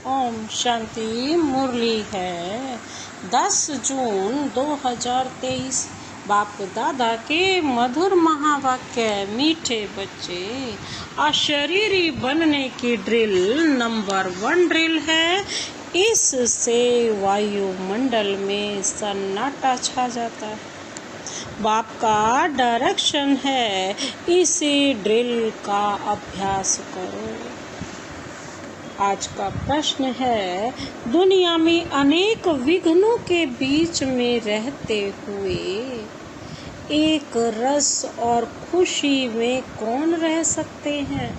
ओम शांति। मुरली है 10 जून 2023। बाप दादा के मधुर महावाक्य। मीठे बच्चे, अशरीरी बनने की ड्रिल नंबर 1 ड्रिल है। इससे वायुमंडल में सन्नाटा छा जाता है। बाप का डायरेक्शन है, इसी ड्रिल का अभ्यास करो। आज का प्रश्न है, दुनिया में अनेक विघ्नों के बीच में रहते हुए एक रस और खुशी में कौन रह सकते हैं?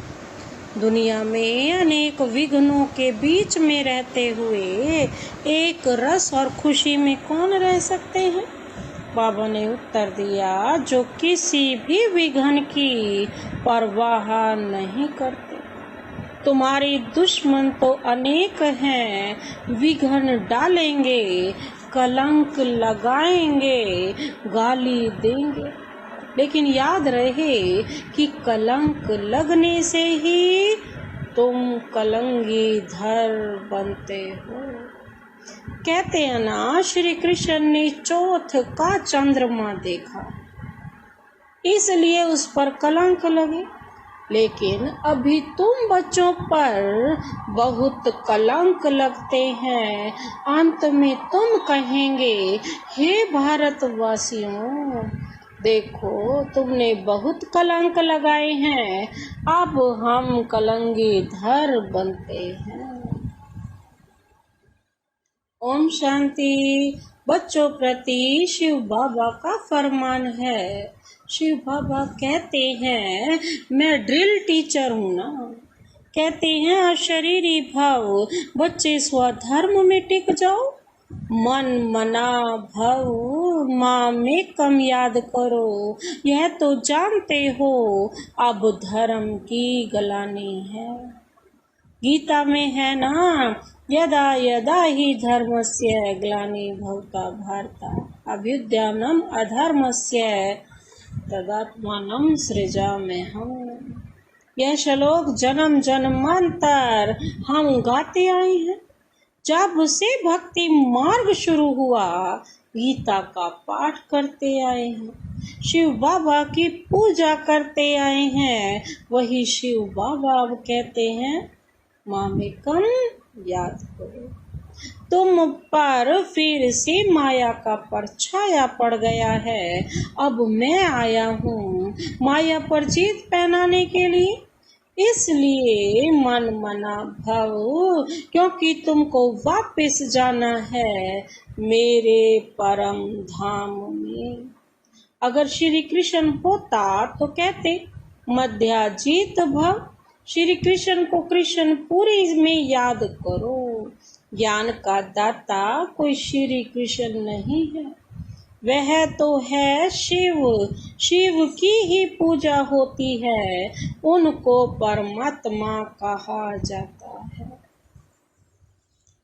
दुनिया में अनेक विघ्नों के बीच में रहते हुए एक रस और खुशी में कौन रह सकते हैं? बाबा ने उत्तर दिया, जो किसी भी विघ्न की परवाह नहीं करते। तुम्हारे दुश्मन तो अनेक हैं, विघ्न डालेंगे, कलंक लगाएंगे, गाली देंगे, लेकिन याद रहे कि कलंक लगने से ही तुम कलंगीधर बनते हो। कहते हैं ना, श्री कृष्ण ने चौथ का चंद्रमा देखा, इसलिए उस पर कलंक लगे। लेकिन अभी तुम बच्चों पर बहुत कलंक लगते हैं। अंत में तुम कहेंगे, हे भारतवासियों, देखो तुमने बहुत कलंक लगाए हैं, अब हम कलंगीधर बनते हैं। ओम शांति। बच्चों प्रति शिव बाबा का फरमान है। शिव बाबा कहते हैं, मैं ड्रिल टीचर हूँ ना। कहते हैं, अशरीरी भाव, बच्चे स्वधर्म में टिक जाओ। मन मना भव माँ में कम याद करो। यह तो जानते हो अब धर्म की गलानी है। गीता में है ना, यदा यदा ही धर्मस्य ग्लानि भवता भारत अभ्युदयनम अधर्मस्य तदात्मानं सृजाम्यहम्। यह श्लोक जन्म जन्मांतर हम गाते आए हैं। जब से भक्ति मार्ग शुरू हुआ, गीता का पाठ करते आए हैं, शिव बाबा की पूजा करते आए हैं। वही शिव बाबा अब कहते हैं, माँ में कम याद करो। तुम पर फिर से माया का परछाया पड़ गया है। अब मैं आया हूँ माया पर जीत पहनाने के लिए। इसलिए मन मना भव, क्योंकि तुमको वापस जाना है मेरे परम धाम में। अगर श्री कृष्ण होता तो कहते, मध्याजीत भव। श्री कृष्ण को कृष्ण पूरी में याद करो। ज्ञान का दाता कोई श्री कृष्ण नहीं है, वह तो है शिव। शिव की ही पूजा होती है, उनको परमात्मा कहा जाता है।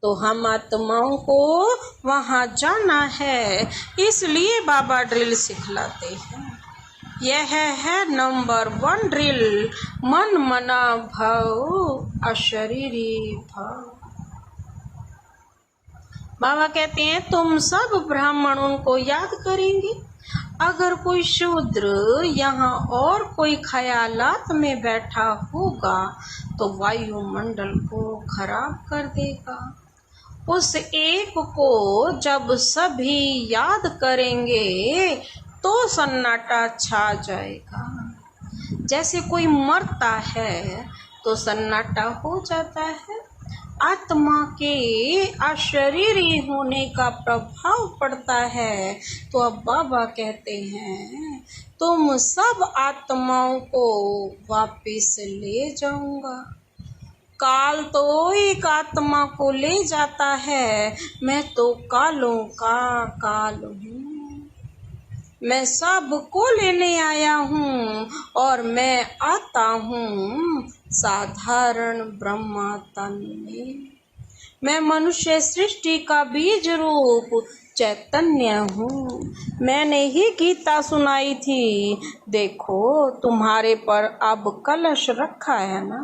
तो हम आत्माओं को वहां जाना है, इसलिए बाबा ड्रिल सिखलाते हैं। यह है नंबर 1 ड्रिल, मन मना भव अशरीरी भव। बाबा कहते हैं, तुम सब ब्राह्मण उनको याद करेंगे। अगर कोई शूद्र यहाँ और कोई ख्यालात में बैठा होगा तो वायुमंडल को खराब कर देगा। उस एक को जब सभी याद करेंगे तो सन्नाटा छा जाएगा। जैसे कोई मरता है तो सन्नाटा हो जाता है। आत्मा के अशरीरी होने का प्रभाव पड़ता है। तो अब बाबा कहते हैं, तुम सब आत्माओं को वापस ले जाऊंगा। काल तो एक आत्मा को ले जाता है, मैं तो कालों का काल हूँ। मैं सबको लेने आया हूँ और मैं आता हूँ साधारण ब्रह्मा तन में। मैं मनुष्य सृष्टि का बीज रूप चैतन्य हूँ। मैंने ही गीता सुनाई थी, देखो तुम्हारे पर अब कलश रखा है ना।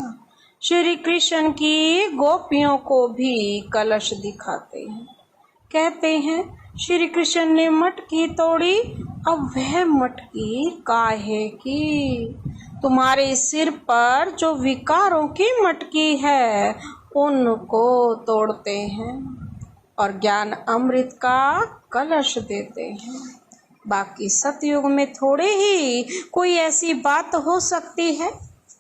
श्री कृष्ण की गोपियों को भी कलश दिखाते हैं। कहते हैं श्री कृष्ण ने मटकी तोड़ी, अब वह मटकी काहे की? तुम्हारे सिर पर जो विकारों की मटकी है उनको तोड़ते हैं और ज्ञान अमृत का कलश देते हैं। बाकी सतयुग में थोड़े ही कोई ऐसी बात हो सकती है।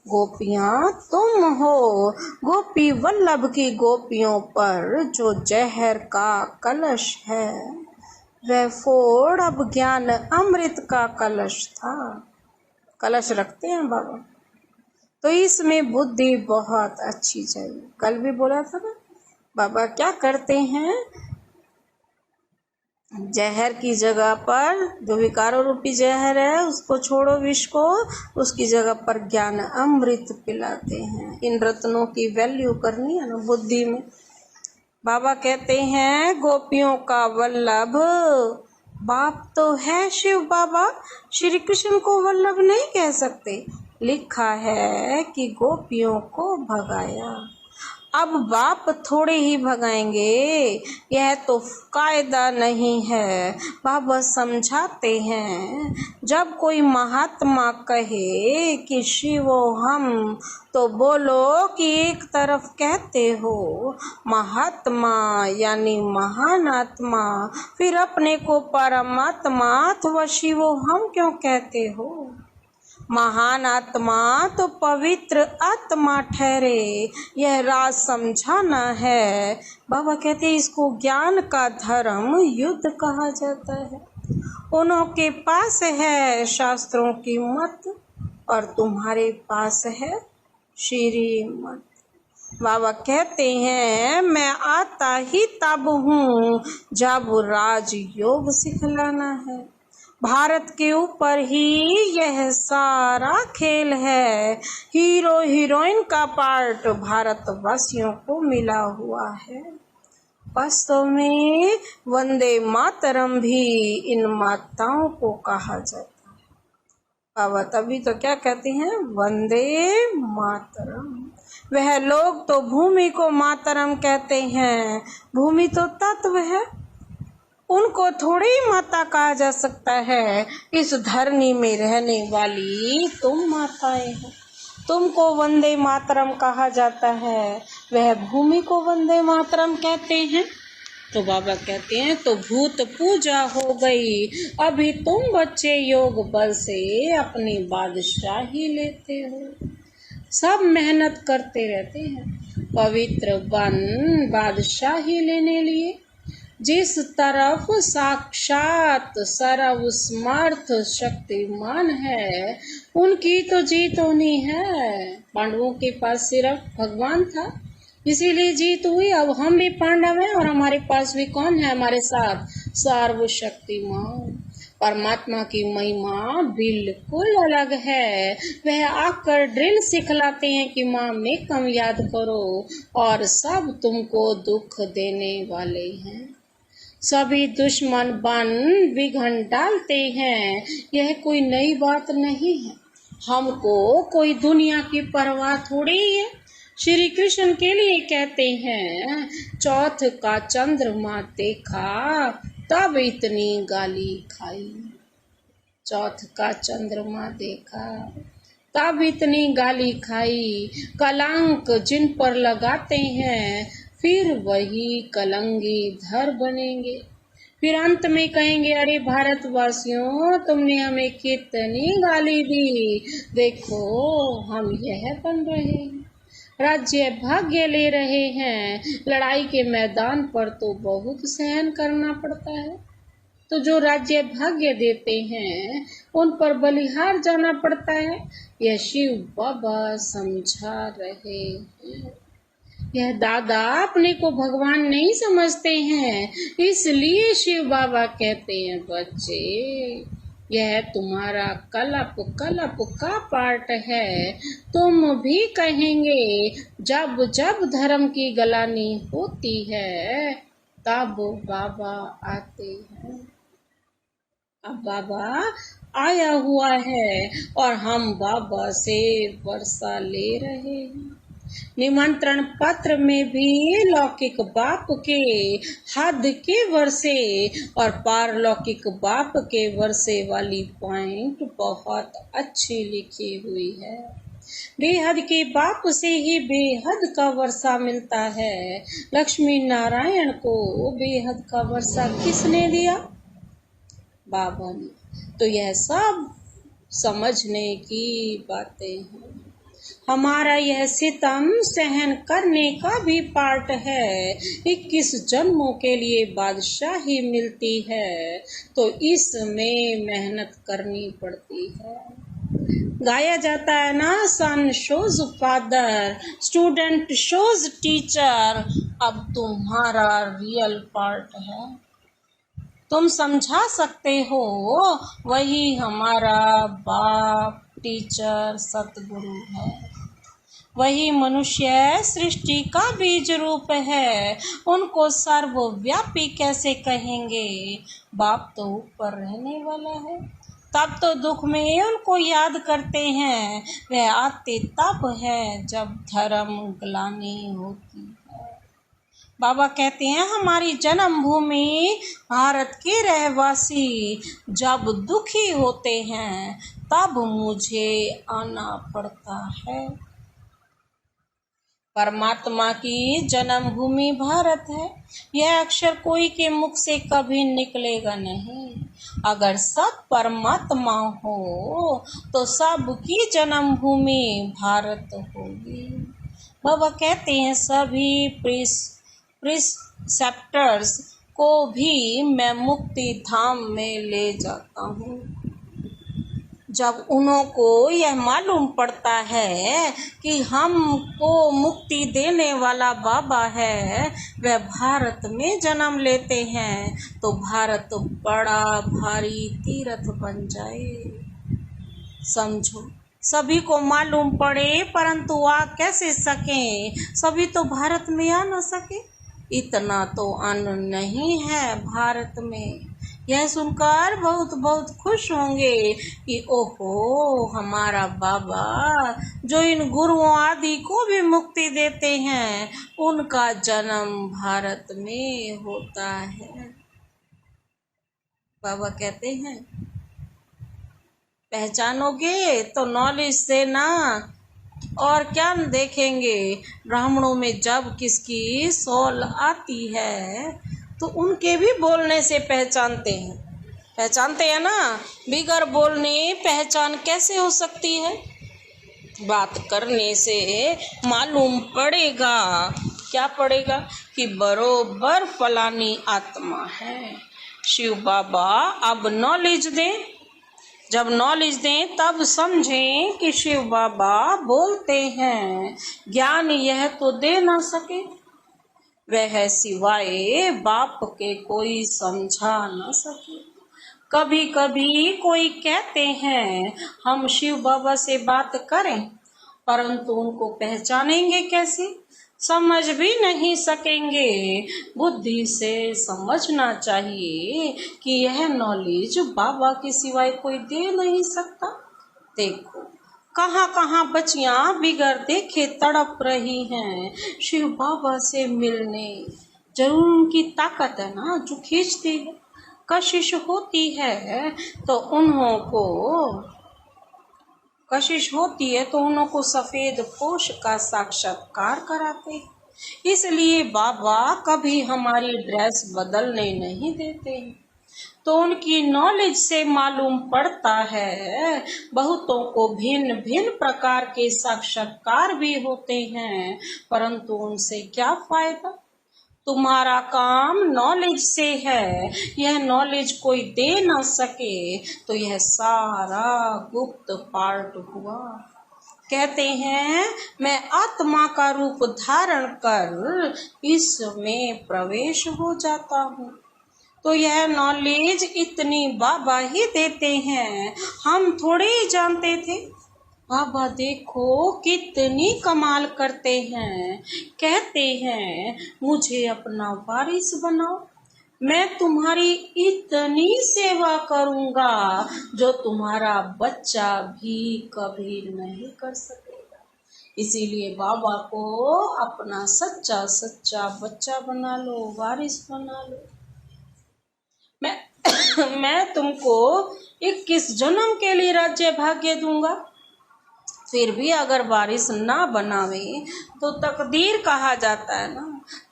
गोपियां तुम हो, गोपी वल्लभ की गोपियों पर जो जहर का कलश है वह फोड़ अब ज्ञान अमृत का कलश था। कलश रखते हैं बाबा, तो इसमें बुद्धि बहुत अच्छी चाहिए। कल भी बोला था ना, बाबा क्या करते हैं, जहर की जगह पर जो विकारों रूपी जहर है उसको छोड़ो, विष को, उसकी जगह पर ज्ञान अमृत पिलाते हैं। इन रत्नों की वैल्यू करनी है ना बुद्धि में। बाबा कहते हैं गोपियों का वल्लभ बाप तो है शिव बाबा, श्री कृष्ण को वल्लभ नहीं कह सकते। लिखा है कि गोपियों को भगाया, अब बाप थोड़े ही भगाएंगे, यह तो कायदा नहीं है। बाबा समझाते हैं जब कोई महात्मा कहे कि शिवो हम, तो बोलो कि एक तरफ कहते हो महात्मा यानी महान आत्मा, फिर अपने को परमात्मा अथवा शिवो हम क्यों कहते हो? महान आत्मा तो पवित्र आत्मा ठहरे, यह राज समझाना है। बाबा कहते हैं इसको ज्ञान का धर्म युद्ध कहा जाता है। उन्हों के पास है शास्त्रों की मत और तुम्हारे पास है श्रीमत। बाबा कहते हैं मैं आता ही तब हूँ जब राज योग सिखलाना है। भारत के ऊपर ही यह सारा खेल है। हीरो हीरोइन का पार्ट भारतवासियों को मिला हुआ है। वास्तव में वंदे मातरम भी इन माताओं को कहा जाता है। बाबा तभी तो क्या कहते हैं, वंदे मातरम। वह लोग तो भूमि को मातरम कहते हैं, भूमि तो तत्व है, उनको थोड़ी ही माता कहा जा सकता है। इस धरनी में रहने वाली तुम माताएं हो, तुमको वंदे मातरम कहा जाता है, वह भूमि को वंदे मातरम कहते हैं। तो बाबा कहते हैं तो भूत पूजा हो गई, अभी तुम बच्चे योग बल से अपनी बादशाही लेते हो। सब मेहनत करते रहते हैं पवित्र बन बादशाही लेने लिए। जिस तरफ साक्षात सर्वसमर्थ शक्तिमान है उनकी तो जीत होनी है। पांडवों के पास सिर्फ भगवान था, इसीलिए जीत हुई। अब हम भी पांडव हैं और हमारे पास भी कौन है हमारे साथ, सर्वशक्तिमान परमात्मा की महिमा बिल्कुल अलग है। वह आकर ड्रिल सिखलाते हैं कि माँ में कम याद करो और सब तुमको दुख देने वाले हैं। सभी दुश्मन बन विघन डालते हैं, यह कोई नई बात नहीं है। हमको कोई दुनिया की परवाह थोड़ी है। श्री कृष्ण के लिए कहते हैं चौथ का चंद्रमा देखा तब इतनी गाली खाई। चौथ का चंद्रमा देखा तब इतनी गाली खाई। कलंक जिन पर लगाते हैं फिर वही कलंगी धर बनेंगे। फिर अंत में कहेंगे अरे भारतवासियों तुमने हमें कितनी गाली दी, देखो हम यह बन रहे हैं, राज्य भाग्य ले रहे हैं। लड़ाई के मैदान पर तो बहुत सहन करना पड़ता है, तो जो राज्य भाग्य देते हैं उन पर बलिहार जाना पड़ता है। यह शिव बाबा समझा रहे हैं। यह दादा अपने को भगवान नहीं समझते हैं, इसलिए शिव बाबा कहते हैं बच्चे यह तुम्हारा कलप कलप का पार्ट है। तुम भी कहेंगे जब जब धर्म की गलानी होती है तब बाबा आते हैं। अब बाबा आया हुआ है और हम बाबा से वर्षा ले रहे हैं। निमंत्रण पत्र में भी लौकिक बाप के हद के वर्षे और पारलौकिक बाप के वर्षे वाली पॉइंट बहुत अच्छी लिखी हुई है। बेहद के बाप से ही बेहद का वर्षा मिलता है। लक्ष्मी नारायण को बेहद का वर्षा किसने दिया? बाबा ने। तो यह सब समझने की बातें हैं। हमारा यह सितम सहन करने का भी पार्ट है। 21 जन्मों के लिए बादशाही मिलती है, तो इसमें मेहनत करनी पड़ती है। गाया जाता है ना, son shows father, student shows teacher. अब तुम्हारा रियल पार्ट है। तुम समझा सकते हो, वही हमारा बाप, टीचर, सतगुरु है। वही मनुष्य सृष्टि का बीज रूप है। उनको सर्वव्यापी कैसे कहेंगे? बाप तो ऊपर रहने वाला है। तब तो दुख में उनको याद करते हैं। वह आते तब है जब धर्म ग्लानि होती है। बाबा कहते हैं, हमारी जन्मभूमि भारत के रहवासी जब दुखी होते हैं तब मुझे आना पड़ता है। परमात्मा की जन्मभूमि भारत है। यह अक्षर कोई के मुख से कभी निकलेगा नहीं। अगर सब परमात्मा हो तो सबकी जन्मभूमि भारत होगी। बाबा कहते हैं, सभी प्रिसेप्टर्स को भी मैं मुक्ति धाम में ले जाता हूँ। जब उनको यह मालूम पड़ता है कि हमको मुक्ति देने वाला बाबा है, वह भारत में जन्म लेते हैं, तो भारत बड़ा भारी तीर्थ बन जाए। समझो, सभी को मालूम पड़े परंतु आ कैसे सकें? सभी तो भारत में आ न सके। इतना तो अन्न नहीं है भारत में। यह सुनकर बहुत बहुत खुश होंगे कि ओहो, हमारा बाबा जो इन गुरुओं आदि को भी मुक्ति देते हैं, उनका जन्म भारत में होता है। बाबा कहते हैं, पहचानोगे तो नॉलेज से ना, और क्या देखेंगे? ब्राह्मणों में जब किसकी सौल आती है तो उनके भी बोलने से पहचानते हैं ना। बिगर बोलने पहचान कैसे हो सकती है? बात करने से मालूम पड़ेगा। क्या पड़ेगा? कि बरोबर फलानी आत्मा है। शिव बाबा अब नॉलेज दें। जब नॉलेज दें तब समझें कि शिव बाबा बोलते हैं। ज्ञान यह तो दे ना सके, वह सिवाय बाप के कोई समझा न सके। कभी कभी कोई कहते हैं, हम शिव बाबा से बात करें, परंतु उनको पहचानेंगे कैसे? समझ भी नहीं सकेंगे। बुद्धि से समझना चाहिए कि यह नॉलेज बाबा के सिवाय कोई दे नहीं सकता। देखो, कहाँ कहाँ बच्चियां बिगर देखे तड़प रही हैं शिव बाबा से मिलने। जरूर उनकी ताकत है ना जो खींचती है। कशिश होती है तो उनको सफेद पोश का साक्षात्कार कराते हैं। इसलिए बाबा कभी हमारी ड्रेस बदलने नहीं देते हैं। तो उनकी नॉलेज से मालूम पड़ता है, बहुतों को भिन्न भिन्न प्रकार के साक्षात्कार भी होते हैं, परंतु उनसे क्या फायदा? तुम्हारा काम नॉलेज से है। यह नॉलेज कोई दे ना सके तो यह सारा गुप्त पार्ट हुआ। कहते हैं, मैं आत्मा का रूप धारण कर इसमें प्रवेश हो जाता हूँ। तो यह नॉलेज इतनी बाबा ही देते हैं, हम थोड़े ही जानते थे। बाबा देखो कितनी कमाल करते हैं। कहते हैं, मुझे अपना वारिस बनाओ, मैं तुम्हारी इतनी सेवा करूंगा जो तुम्हारा बच्चा भी कभी नहीं कर सकेगा। इसीलिए बाबा को अपना सच्चा सच्चा बच्चा बना लो, वारिस बना लो। मैं तुमको 21 जन्म के लिए राज्य भाग्य दूंगा, फिर भी अगर वारिस ना बनावे तो तकदीर कहा जाता है ना।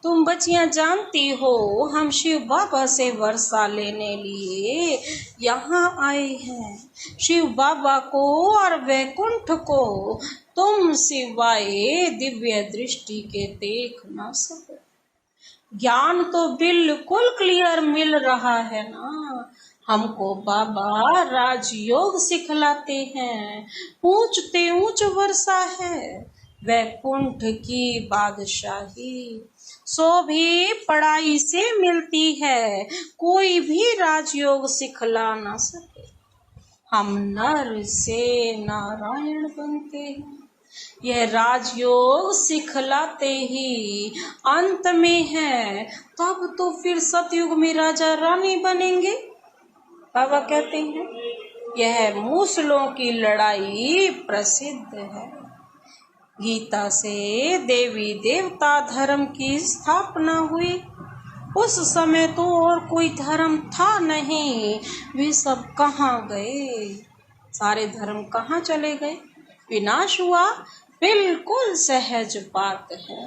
तुम बच्चियां जानती हो हम शिव बाबा से वर्षा लेने लिए यहाँ आए हैं। शिव बाबा को और वैकुंठ को तुम सिवाय दिव्य दृष्टि के देख ना सको। ज्ञान तो बिल्कुल क्लियर मिल रहा है ना। हमको बाबा राजयोग सिखलाते हैं। ऊंचते ऊंच वर्षा है वैकुंठ की बादशाही, सो भी पढ़ाई से मिलती है, कोई भी राजयोग सिखला ना सके। हम नर से नारायण बनते हैं, यह राजयोग सिखलाते ही अंत में है, तब तो फिर सतयुग में राजा रानी बनेंगे। बाबा कहते हैं यह मूसलों की लड़ाई प्रसिद्ध है। गीता से देवी देवता धर्म की स्थापना हुई। उस समय तो और कोई धर्म था नहीं, वे सब कहाँ गए? सारे धर्म कहाँ चले गए? विनाश हुआ, बिल्कुल सहज बात है।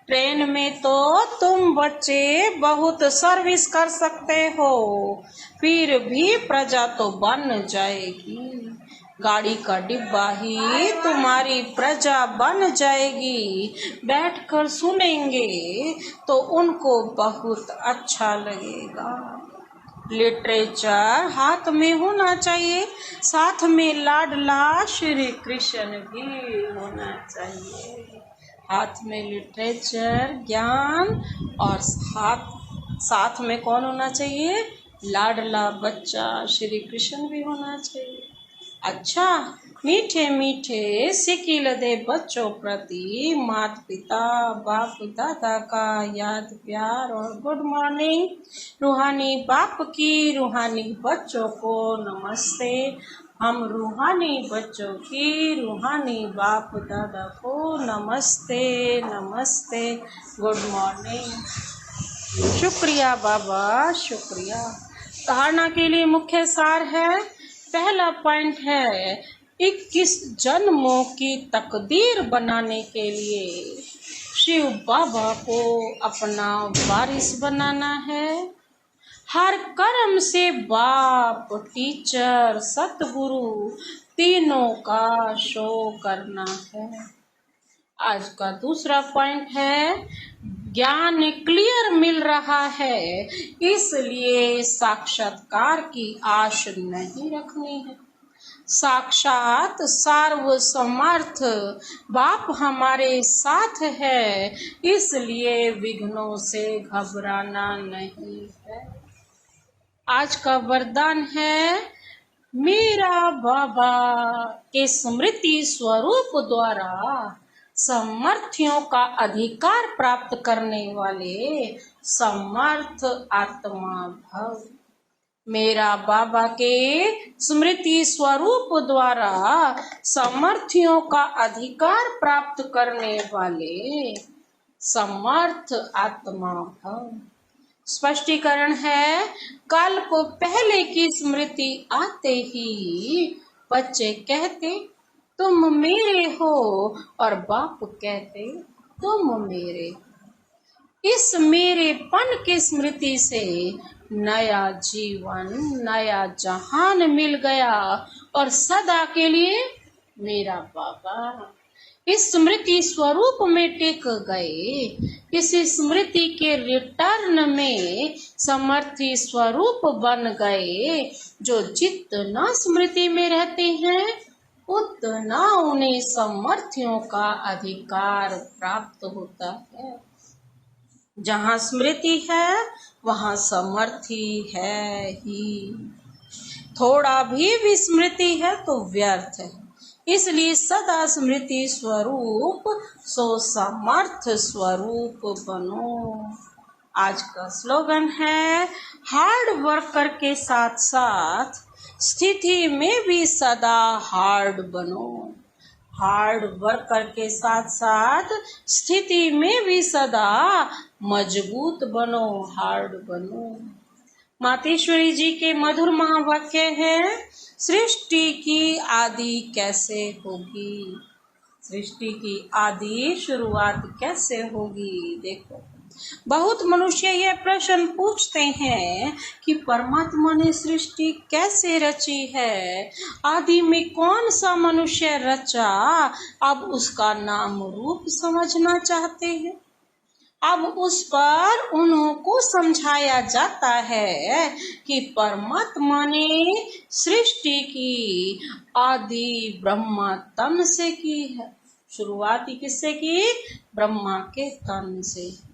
ट्रेन में तो तुम बच्चे बहुत सर्विस कर सकते हो, फिर भी प्रजा तो बन जाएगी। गाड़ी का डिब्बा ही तुम्हारी प्रजा बन जाएगी। बैठकर सुनेंगे तो उनको बहुत अच्छा लगेगा। लिटरेचर हाथ में होना चाहिए, साथ में लाडला श्री कृष्ण भी होना चाहिए। हाथ में लिटरेचर ज्ञान और साथ में कौन होना चाहिए? लाडला बच्चा श्री कृष्ण भी होना चाहिए। अच्छा, मीठे मीठे सिकिल दे बच्चों प्रति माता पिता बाप दादा का याद प्यार और गुड मॉर्निंग। रूहानी बाप की रूहानी बच्चों को नमस्ते। हम रूहानी बच्चों की रूहानी बाप दादा को नमस्ते नमस्ते, गुड मॉर्निंग। शुक्रिया बाबा, शुक्रिया। धारणा के लिए मुख्य सार है, पहला पॉइंट है 21 जन्मों की तकदीर बनाने के लिए शिव बाबा को अपना वारिस बनाना है। हर कर्म से बाप, टीचर, सतगुरु तीनों का शो करना है। आज का दूसरा पॉइंट है, ज्ञान क्लियर मिल रहा है, इसलिए साक्षात्कार की आश नहीं रखनी है। साक्षात सर्वसमर्थ बाप हमारे साथ है, इसलिए विघ्नों से घबराना नहीं है। आज का वरदान है, मेरा बाबा के स्मृति स्वरूप द्वारा समर्थियों का अधिकार प्राप्त करने वाले समर्थ आत्मा भव। मेरा बाबा के स्मृति स्वरूप द्वारा समर्थियों का अधिकार प्राप्त करने वाले समर्थ आत्मा भव। स्पष्टीकरण है, कल्प पहले की स्मृति आते ही बच्चे कहते तुम मेरे हो और बाप कहते तुम मेरे। इस मेरेपन की स्मृति से नया जीवन, नया जहान मिल गया और सदा के लिए मेरा बाबा इस स्मृति स्वरूप में टिक गए। इस स्मृति के रिटर्न में समर्थी स्वरूप बन गए। जो जितना स्मृति में रहते हैं उतना उन्हें समर्थियों का अधिकार प्राप्त होता है। जहाँ स्मृति है वहाँ समर्थी है ही। थोड़ा भी विस्मृति है तो व्यर्थ है, इसलिए सदा स्मृति स्वरूप सो समर्थ स्वरूप बनो। आज का स्लोगन है, हार्ड वर्कर के साथ साथ स्थिति में भी सदा हार्ड बनो। हार्ड वर्कर के साथ साथ स्थिति में भी सदा मजबूत बनो, हार्ड बनो। मातेश्वरी जी के मधुर महावाक्य है, सृष्टि की आदि कैसे होगी, सृष्टि की आदि शुरुआत कैसे होगी। देखो, बहुत मनुष्य यह प्रश्न पूछते हैं कि परमात्मा ने सृष्टि कैसे रची है, आदि में कौन सा मनुष्य रचा। अब उसका नाम रूप समझना चाहते हैं। अब उस पर उनको समझाया जाता है कि परमात्मा ने सृष्टि की आदि ब्रह्मा तन से की है। शुरुआती किससे की? ब्रह्मा के तन से।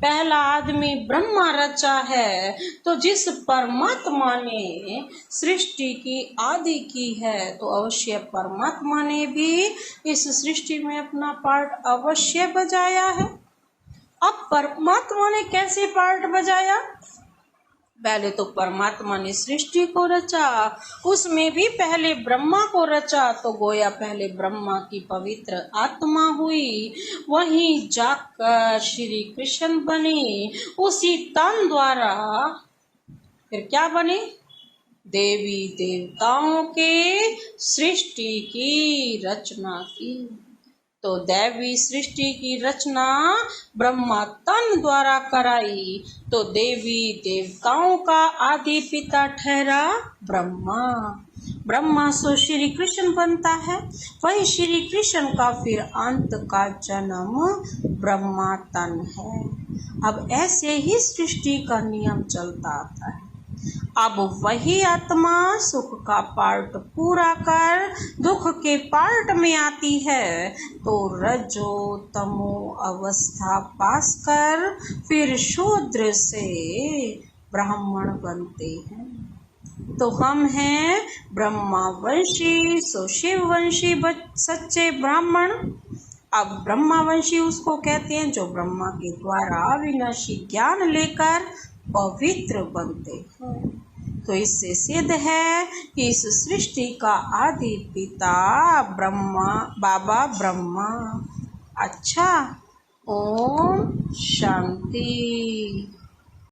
पहला आदमी ब्रह्मा रचा है, तो जिस परमात्मा ने सृष्टि की आदि की है, तो अवश्य परमात्मा ने भी इस सृष्टि में अपना पार्ट अवश्य बजाया है। अब परमात्मा ने कैसे पार्ट बजाया? पहले तो परमात्मा ने सृष्टि को रचा, उसमें भी पहले ब्रह्मा को रचा, तो गोया पहले ब्रह्मा की पवित्र आत्मा हुई, वहीं जाकर श्री कृष्ण बने, उसी तन द्वारा फिर क्या बने? देवी देवताओं के सृष्टि की रचना की। तो दैवी सृष्टि की रचना ब्रह्मा तन द्वारा कराई, तो देवी देवताओं का आदि पिता ठहरा ब्रह्मा। ब्रह्मा से श्री कृष्ण बनता है, वही श्री कृष्ण का फिर अंत का जन्म ब्रह्मा तन है। अब ऐसे ही सृष्टि का नियम चलता आता है। अब वही आत्मा सुख का पार्ट पूरा कर दुख के पार्ट में आती है, तो रजो तमो अवस्था पास कर फिर शूद्र से ब्राह्मण बनते हैं। तो हम हैं ब्रह्मावंशी, सो शिववंशी सच्चे ब्राह्मण। अब ब्रह्मावंशी उसको कहते हैं जो ब्रह्मा के द्वारा अविनाशी ज्ञान लेकर पवित्र बनते हैं। तो इससे सिद्ध है कि इस सृष्टि का आदि पिता ब्रह्मा, बाबा ब्रह्मा। अच्छा, ओम शांति।